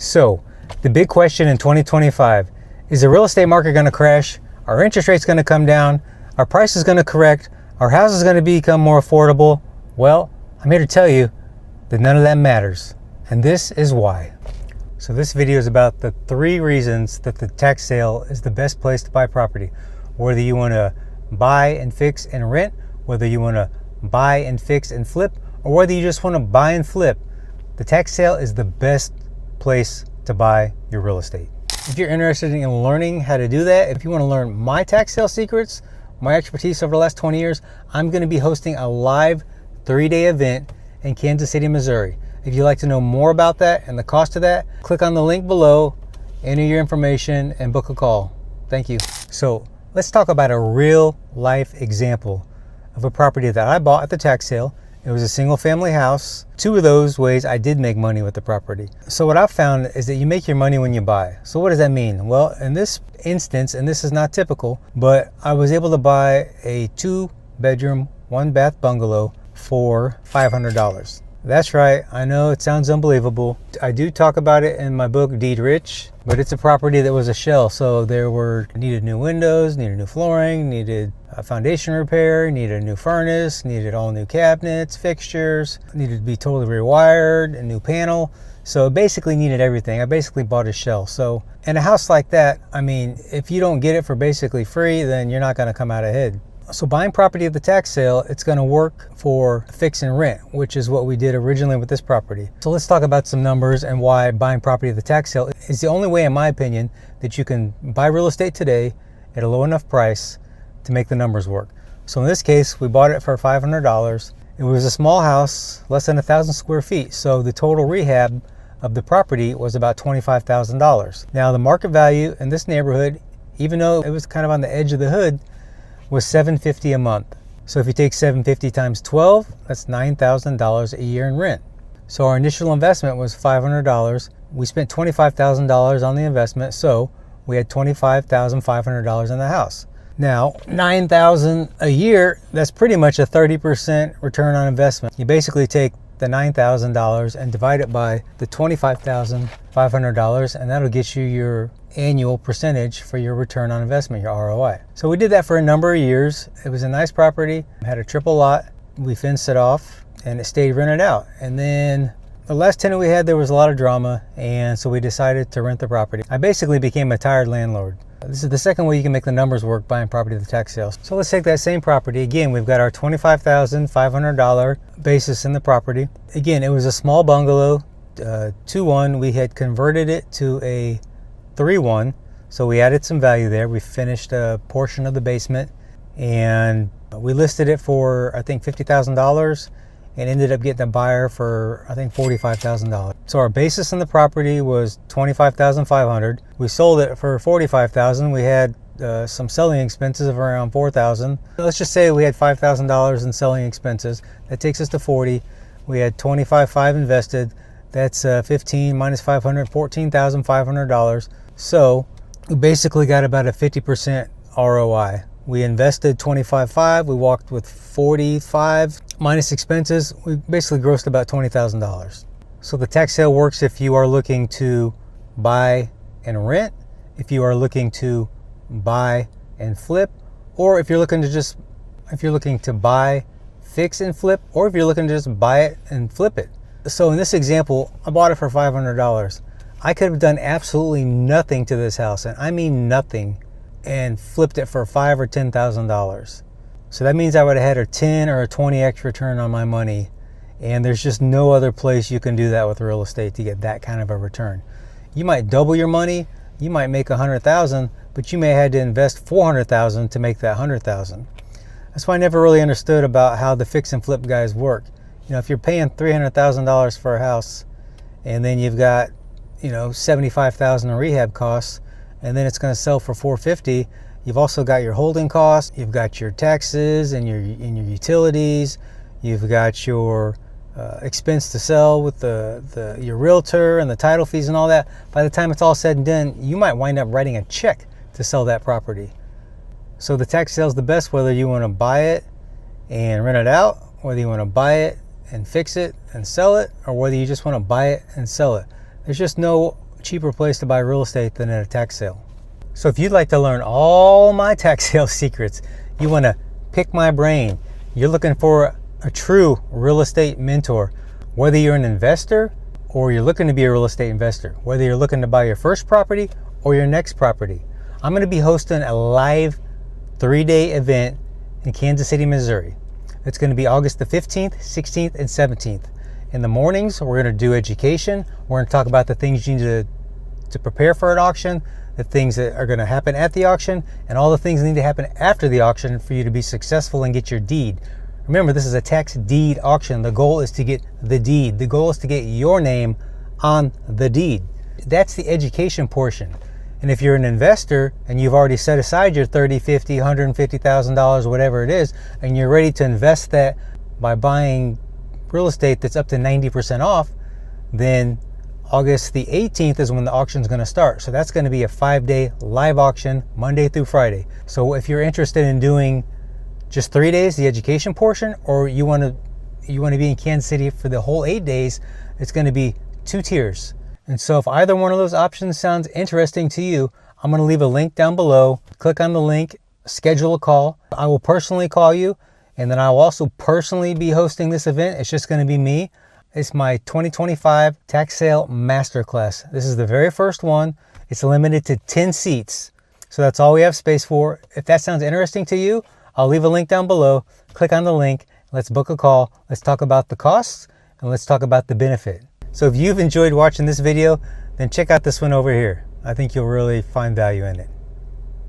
So, the big question in 2025, is the real estate market going to crash? Are interest rates going to come down? Are prices going to correct? Are houses going to become more affordable? Well, I'm here to tell you that none of that matters. And this is why. So this video is about the 3 reasons that the tax sale is the best place to buy property. Whether you want to buy and fix and rent, whether you want to buy and fix and flip, or whether you just want to buy and flip, the tax sale is the best place to buy your real estate. If you're interested in learning how to do that, if you want to learn my tax sale secrets, my expertise over the last 20 years, I'm going to be hosting a live 3-day event in Kansas City, Missouri. If you'd like to know more about that and the cost of that, click on the link below, enter your information, and book a call. Thank you. So let's talk about a real life example of a property that I bought at the tax sale. It was a single family house. 2 of those ways I did make money with the property. So what I've found is that you make your money when you buy. So what does that mean? Well, in this instance, and this is not typical, but I was able to buy a 2-bedroom, 1-bath bungalow for $500. That's right. I know it sounds unbelievable. I do talk about it in my book, Deed Rich, but it's a property that was a shell. So needed new windows, needed new flooring, needed a foundation repair, needed a new furnace, needed all new cabinets, fixtures, needed to be totally rewired, a new panel. So it basically needed everything. I basically bought a shell. So in a house like that, I mean, if you don't get it for basically free, then you're not going to come out ahead. So buying property at the tax sale, it's going to work for fix and rent, which is what we did originally with this property. So let's talk about some numbers and why buying property at the tax sale is the only way, in my opinion, that you can buy real estate today at a low enough price to make the numbers work. So in this case, we bought it for $500. It was a small house, less than 1,000 square feet. So the total rehab of the property was about $25,000. Now the market value in this neighborhood, even though it was kind of on the edge of the hood, was $750 a month. So if you take $750 times 12, that's $9,000 a year in rent. So our initial investment was $500. We spent $25,000 on the investment, so we had $25,500 in the house. Now, $9,000 a year, that's pretty much a 30% return on investment. You basically take the $9,000 and divide it by the $25,500, and that'll get you your annual percentage for your return on investment, your ROI. So we did that for a number of years. It was a nice property, had a triple lot. We fenced it off and it stayed rented out. And then the last tenant we had, there was a lot of drama, and so we decided to rent the property. I basically became a tired landlord. This is the second way you can make the numbers work buying property at the tax sales. So let's take that same property. Again, we've got our $25,500 basis in the property. Again, it was a small bungalow, 2-1. We had converted it to a 3-1, so we added some value there. We finished a portion of the basement, and we listed it for, I think, $50,000, and ended up getting a buyer for, I think, $45,000. So our basis in the property was $25,500. We sold it for $45,000. We had some selling expenses of around $4,000. Let's just say we had $5,000 in selling expenses. That takes us to $40,000. We had $25,500 invested. That's 15 minus 500, $14,500. So we basically got about a 50% ROI. We invested $25,500. We walked with $45,000 minus expenses. We basically grossed about $20,000. So the tax sale works if you are looking to buy and rent, if you are looking to buy and flip, or if you're looking to buy, fix and flip, or if you're looking to just buy it and flip it. So in this example, I bought it for $500. I could have done absolutely nothing to this house, and I mean nothing, and flipped it for $5,000 or $10,000. So that means I would have had a 10 or a 20x return on my money, and there's just no other place you can do that with real estate to get that kind of a return. You might double your money, you might make $100,000, but you may have had to invest $400,000 to make that $100,000. That's why I never really understood about how the fix and flip guys work. You know, if you're paying $300,000 for a house, and then you've got, $75,000 in rehab costs, and then it's going to sell for $450,000. You've also got your holding costs, you've got your taxes and your utilities, you've got your expense to sell with your realtor and the title fees and all that. By the time it's all said and done, you might wind up writing a check to sell that property. So the tax sale is the best, whether you want to buy it and rent it out, whether you want to buy it and fix it and sell it, or whether you just want to buy it and sell it. There's just no cheaper place to buy real estate than at a tax sale. So if you'd like to learn all my tax sale secrets, you want to pick my brain, you're looking for a true real estate mentor, whether you're an investor or you're looking to be a real estate investor, whether you're looking to buy your first property or your next property, I'm going to be hosting a live 3-day event in Kansas City, Missouri. It's going to be August the 15th, 16th, and 17th. In the mornings, we're going to do education. We're going to talk about the things you need to prepare for an auction, the things that are going to happen at the auction, and all the things that need to happen after the auction for you to be successful and get your deed. Remember, this is a tax deed auction. The goal is to get the deed. The goal is to get your name on the deed. That's the education portion. And if you're an investor and you've already set aside your $30, $50, $150,000, whatever it is, and you're ready to invest that by buying real estate that's up to 90% off, then August the 18th is when the auction is going to start. So that's going to be a 5-day live auction, Monday through Friday. So if you're interested in doing just 3 days, the education portion, or you want to be in Kansas City for the whole 8 days, it's going to be 2 tiers. And so if either one of those options sounds interesting to you, I'm going to leave a link down below. Click on the link, schedule a call. I will personally call you, and then I will also personally be hosting this event. It's just going to be me. It's my 2025 Tax Sale Masterclass. This is the very first one. It's limited to 10 seats. So that's all we have space for. If that sounds interesting to you, I'll leave a link down below. Click on the link. Let's book a call. Let's talk about the costs, and let's talk about the benefit. So if you've enjoyed watching this video, then check out this one over here. I think you'll really find value in it.